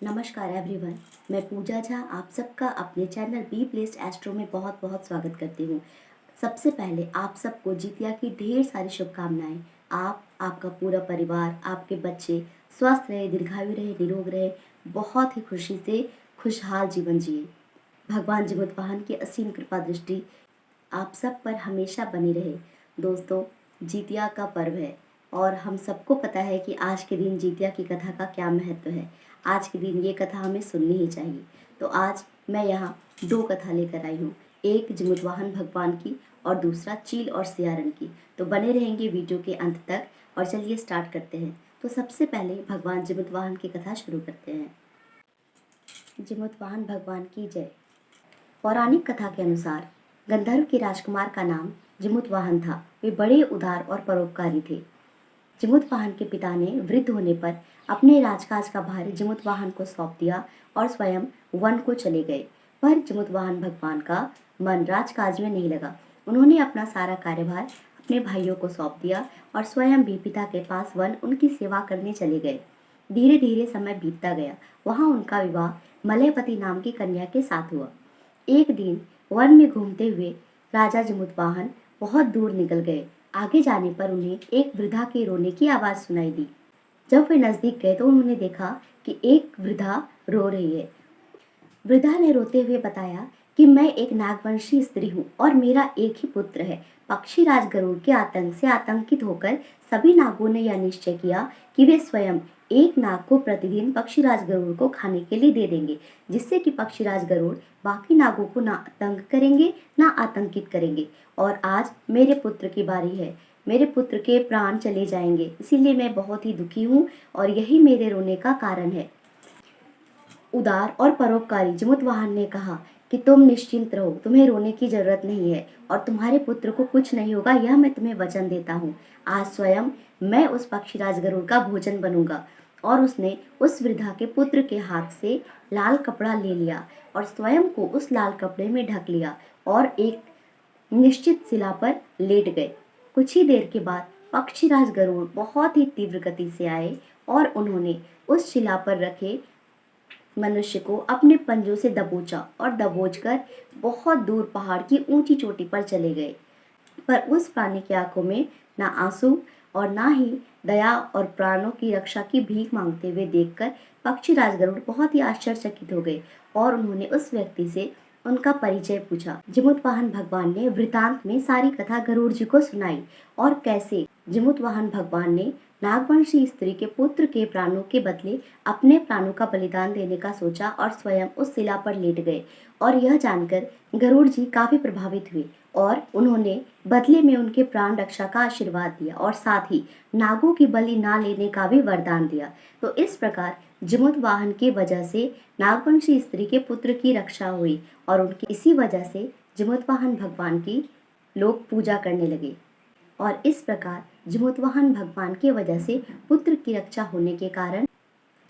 नमस्कार एवरीवन। मैं पूजा झा आप सबका अपने चैनल बी प्लेस्ड एस्ट्रो में बहुत बहुत स्वागत करती हूँ। सबसे पहले आप सबको जितिया की ढेर सारी शुभकामनाएं। आप, आपका पूरा परिवार, आपके बच्चे स्वस्थ रहे, दीर्घायु रहे, निरोग रहे, बहुत ही खुशी से खुशहाल जीवन जिए। भगवान जिमुतवाहन की असीम कृपा दृष्टि आप सब पर हमेशा बनी रहे। दोस्तों, जितिया का पर्व है और हम सबको पता है कि आज के दिन जितिया की कथा का क्या महत्व है। आज के दिन ये कथा हमें सुननी ही चाहिए। तो आज मैं यहाँ दो कथा लेकर आई हूँ, एक जिमुतवाहन भगवान की और दूसरा चील और सियारन की। तो बने रहेंगे वीडियो के अंत तक और चलिए स्टार्ट करते हैं। तो सबसे पहले भगवान जिमुतवाहन की कथा शुरू करते हैं। जिमुतवाहन भगवान की जय। पौराणिक कथा के अनुसार गंधर्व के राजकुमार का नाम जिमुतवाहन था। वे बड़े उदार और परोपकारी थे। जिमुतवाहन के पिता ने वृद्ध होने पर अपने राजकाज का भार जिमुतवाहन को सौंप दिया और स्वयं वन को चले गए। पर जिमुतवाहन भगवान का मन राजकाज में नहीं लगा। उन्होंने अपना सारा कार्यभार अपने भाइयों को सौंप दिया और स्वयं भी पिता के पास वन उनकी सेवा करने चले गए। धीरे धीरे समय बीतता गया। वहाँ उनका विवाह मलयवती नाम की कन्या के साथ हुआ। एक दिन वन में घूमते हुए राजा जिमुतवाहन बहुत दूर निकल गए। आगे जाने पर उन्हें एक वृद्धा के रोने की आवाज़ सुनाई दी। जब वे नजदीक गए तो उन्होंने देखा कि एक वृद्धा रो रही है। वृद्धा ने रोते हुए बताया कि मैं एक नागवंशी स्त्री हूँ और मेरा एक ही पुत्र है। पक्षीराज गरुड़ के आतंक से आतंकित होकर सभी नागों ने यह निश्चय किया कि वे स्वयं एक नाग को प्रतिदिन पक्षीराज गरुड़ को खाने के लिए दे देंगे, जिससे कि पक्षीराज गरुड़ बाकी नागों को ना तंग करेंगे ना आतंकित करेंगे। और आज मेरे पुत्र की बारी है। मेरे पुत्र के प्राण चले जाएंगे, इसीलिए मैं बहुत ही दुखी हूँ और यही मेरे रोने का कारण है। उदार और परोपकारी जिमुतवाहन ने कहा कि तुम निश्चिंत रहो, तुम्हें रोने की जरूरत नहीं है और तुम्हारे पुत्र को कुछ नहीं होगा, यह मैं तुम्हें वचन देता हूँ। आज स्वयं मैं उस पक्षीराज गरुड़ का भोजन बनूंगा। और उसने उस वृद्धा के पुत्र के हाथ से लाल कपड़ा ले लिया और स्वयं को उस लाल कपड़े में ढक लिया और एक निश्चित शिला पर लेट गए। कुछ ही देर के बाद पक्षीराज गरुड़ बहुत ही तीव्र गति से आए और उन्होंने उस शिला पर रखे मनुष्य को अपने पंजों से दबोचा और दबोचकर बहुत दूर पहाड़ की ऊंची चोटी पर चले गए। पर उस प्राणी की आंखों में ना आंसू और ना ही दया और प्राणों की रक्षा की भीख मांगते हुए देखकर पक्षीराज गरुड़ बहुत ही आश्चर्यचकित हो गए और उन्होंने उस व्यक्ति से उनका परिचय पूछा। जिमुतवाहन भगवान ने वृतांत में सारी कथा गरुड़ जी को सुनाई और कैसे जिमुतवाहन भगवान ने नागवंशी स्त्री के पुत्र के प्राणों के बदले अपने प्राणों का बलिदान देने का सोचा और स्वयं उस शिला पर लेट गए। और यह जानकर गरुड़ जी काफी प्रभावित हुए और उन्होंने बदले में उनके प्राण रक्षा का आशीर्वाद दिया और साथ ही नागों की बलि ना लेने का भी वरदान दिया। तो इस प्रकार जिमुतवाहन की वजह से नागवंशी स्त्री के पुत्र की रक्षा हुई और उनकी इसी वजह से जिमुतवाहन भगवान की लोग पूजा करने लगे। और इस प्रकार जिमुतवाहन भगवान की वजह से पुत्र की रक्षा होने के कारण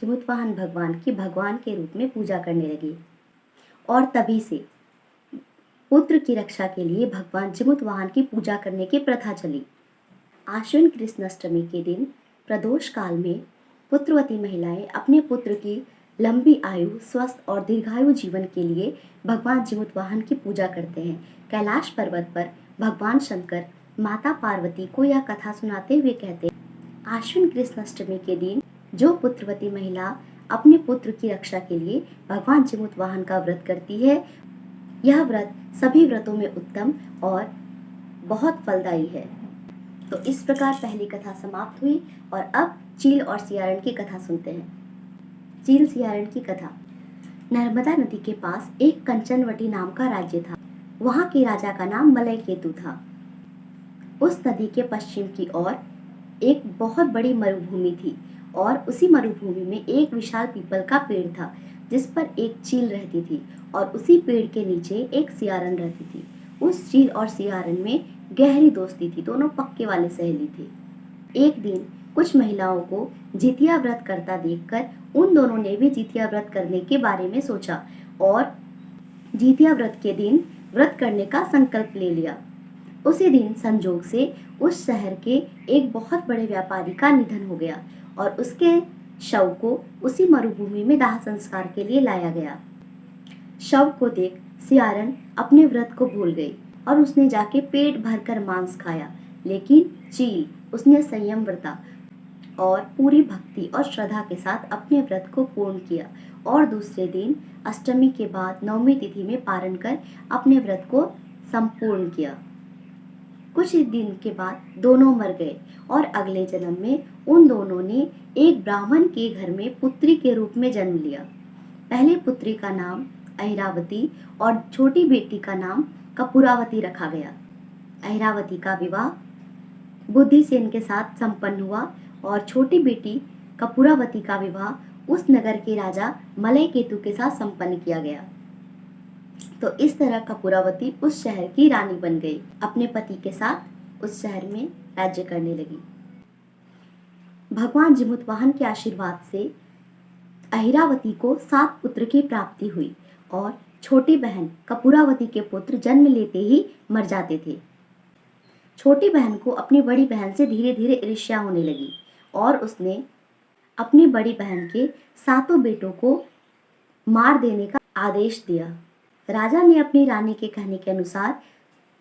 जिमुतवाहन भगवान की भगवान के रूप में पूजा करने लगे। और तभी से पुत्र की रक्षा के लिए भगवान जिमुतवाहन की पूजा करने की प्रथा चली। आश्विन कृष्ण अष्टमी के दिन प्रदोष काल में पुत्रवती महिलाएं अपने पुत्र की लंबी आयु, स्वस्थ और दीर्घायु जीवन के लिए भगवान जिमुतवाहन की पूजा करते हैं। कैलाश पर्वत पर भगवान शंकर माता पार्वती को यह कथा सुनाते हुए कहते हैं, आश्विन कृष्ण अष्टमी के दिन जो पुत्रवती महिला अपने पुत्र की रक्षा के लिए भगवान जिमुतवाहन का व्रत करती है, यह व्रत सभी व्रतों में उत्तम और बहुत फलदायी है। तो इस प्रकार पहली कथा समाप्त हुई और अब चील और सियारन की कथा सुनते हैं। चील सियारन की कथा। नर्मदा नदी के पास एक कंचनवटी नाम का राज्य था। वहाँ के राजा का नाम मलयकेतु था। उस नदी के पश्चिम की ओर एक बहुत बड़ी मरुभूमि थी और उसी मरुभूमि में एक विशाल पीपल का पेड़ था जिस पर एक चील रहती थी और उसी पेड़ के नीचे एक सियारन रहती थी। उस चील और सियारन में गहरी दोस्ती थी, दोनों पक्के वाले सहेली थे। एक दिन कुछ महिलाओं को जितिया व्रत करता देखकर उन दोनों ने भी जितिया व्रत करने के बारे में सोचा और जितिया व्रत के दिन व्रत करने का संकल्प ले लिया। उसी दिन संजोग से उस शहर के एक बहुत बड़े व्यापारी का निधन हो गया और उसके शव को उसी मरुभूमि में दाह संस्कार के लिए लाया गया। शव को देख सियारन अपने व्रत को भूल गई और उसने जाके पेट भरकर मांस खाया, लेकिन चील उसने संयम व्रता और पूरी भक्ति और श्रद्धा के साथ अपने व्रत को पूर्ण किया और दूसरे दिन अष्टमी के बाद नवमी तिथि में पारण कर अपने व्रत को संपूर्ण किया। कुछ ही दिन के बाद दोनों मर गए और अगले जन्म में उन दोनों ने एक ब्राह्मण के घर में पुत्री के रूप में जन्म लिया। पहले पुत्री का नाम अहिरावती और छोटी बेटी का नाम कपूरावती रखा गया। अहिरावती का विवाह बुद्धिसेन के साथ संपन्न हुआ और छोटी बेटी कपूरावती का विवाह उस नगर के राजा मलय केतु के साथ संपन्न किया गया। तो इस तरह कपूरावती उस शहर की रानी बन गई, अपने पति के साथ उस शहर में राज्य करने लगी। भगवान जिमुतवाहन के आशीर्वाद से अहिरावती को 7 पुत्र की प्राप्ति हुई और छोटी बहन कपूरावती के पुत्र जन्म लेते ही मर जाते थे। छोटी बहन को अपनी बड़ी बहन से धीरे धीरे ईर्ष्या होने लगी और उसने अपनी बड़ी बहन के 7 बेटों को मार देने का आदेश दिया। राजा ने अपनी रानी के कहने के अनुसार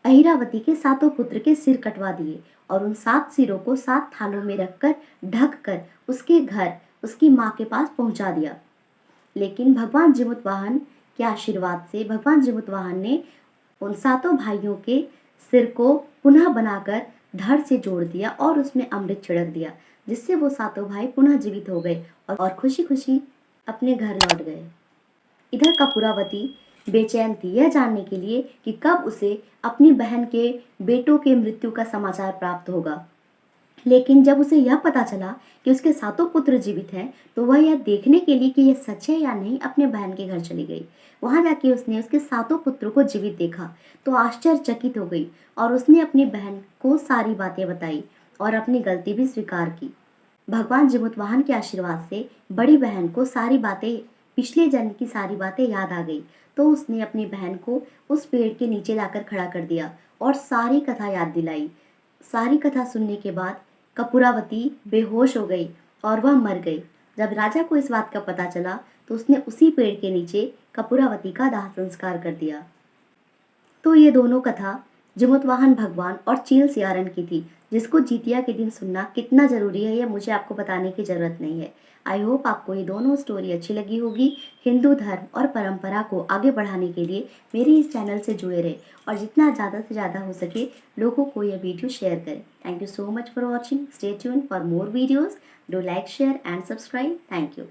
अहिरावती के 7 पुत्र के सिर कटवा दिए और उन 7 सिरों को 7 थालों में रखकर ढक कर उसके घर उसकी माँ के पास पहुंचा दिया। लेकिन भगवान जिमुतवाहन के आशीर्वाद से भगवान जिमुतवाहन ने उन 7 भाइयों के सिर को पुनः बनाकर धड़ से जोड़ दिया और उसमें अमृत छिड़क दिया, जिससे वो 7 भाई पुनः जीवित हो गए और खुशी खुशी अपने घर लौट गए। इधर कपूरावती बेचैन थी यह जानने के लिए कि कब उसे अपनी बहन के बेटों के मृत्यु का समाचार प्राप्त होगा। लेकिन जब उसे यह पता चला कि उसके 7 पुत्र जीवित हैं, तो वह यह देखने के लिए कि यह सच है या नहीं अपने बहन के घर चली गई। वहां जाके उसने उसके 7 पुत्रों को जीवित देखा तो आश्चर्यचकित हो गई और उसने अपनी बहन को सारी बातें बताई और अपनी गलती भी स्वीकार की। भगवान जिमुतवाहन के आशीर्वाद से बड़ी बहन को सारी बातें, पिछले जन्म की सारी बातें याद आ गई, तो उसने अपनी बहन को उस पेड़ के नीचे लाकर खड़ा कर दिया और सारी कथा याद दिलाई। सारी कथा सुनने के बाद कपूरावती बेहोश हो गई और वह मर गई। जब राजा को इस बात का पता चला तो उसने उसी पेड़ के नीचे कपूरावती का दाह संस्कार कर दिया। तो ये दोनों कथा जिमुतवाहन भगवान और चील सियारन की थी, जिसको जितिया के दिन सुनना कितना ज़रूरी है यह मुझे आपको बताने की ज़रूरत नहीं है। आई होप आपको ये दोनों स्टोरी अच्छी लगी होगी। हिंदू धर्म और परंपरा को आगे बढ़ाने के लिए मेरे इस चैनल से जुड़े रहे और जितना ज़्यादा से ज़्यादा हो सके लोगों को यह वीडियो शेयर करें। Thank you so much for watching. Stay tuned for more videos. Do like, share and subscribe. Thank you.